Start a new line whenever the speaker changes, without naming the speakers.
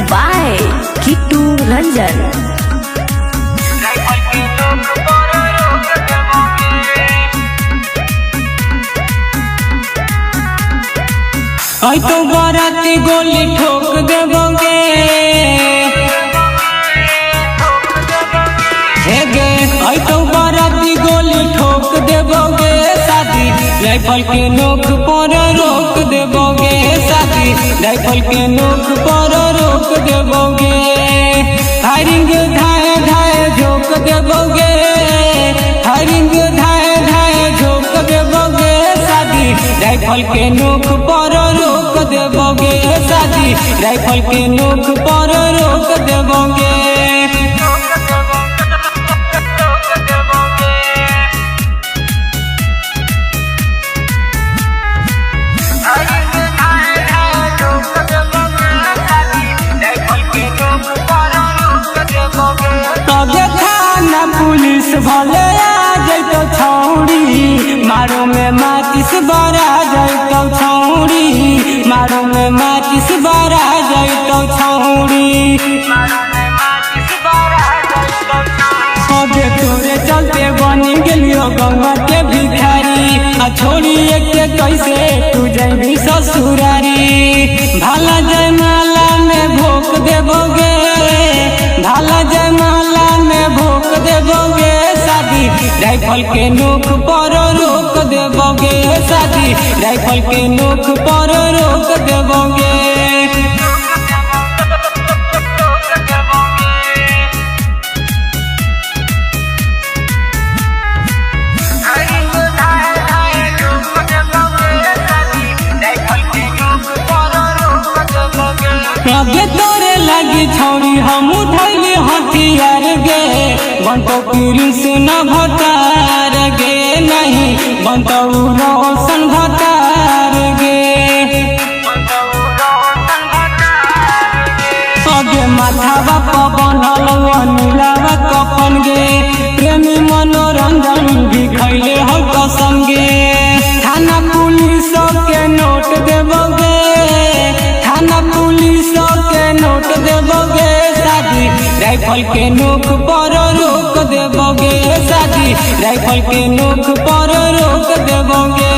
by Kittu Ranjan.
आई तो बाराती गोली ठोक देबोगे हे गे आई तो बाराती गोली ठोक देबोगे शादी राइफल के नोक पर रोक देबोगे शादी राइफल के नोक पर रोक देबोगे फायरिंग धाए धाए झोंक देबोगे फायरिंग धाए धाए झोंक देबोगे शादी राइफल के नोक पर रोक देबोगे शादी राइफल के नोक पर रोक देबोगे तबे थाना पुलिस भले आ जैतो छौड़ी मारो में माचिस बरा जैतो छौड़ी मारो में माचिस बरा जैतो छौड़ी तबे तोरे चलते बनी गेलियो गंगा के भिखारी आ छोड़ी के कैसे तू जैबी ससुरारी भाला जयमाला में भोक देबोगे भाला जयमाला में भोक देबोगे शादी राइफल के नोक पर रोक देबोगे शादी राइफल के नोक पर रोक देबोगे कबे तोरे लगी छौड़ी हम उठैली हथियार गे बनतो कृष्ण भतार गे नहीं बनतो रोशन भतार गे सबे माथावा पर बनल नीलावा कफन गे प्रेमी मनोरंजन भी खैले हो कसम गे थाना पुलिस के नोट देबोगे थाना पुलिस के नोट देबोगे शादी राइफल के नोक पर रोक देबोगे शादी राइफल के नोक पर रोक देबोगे।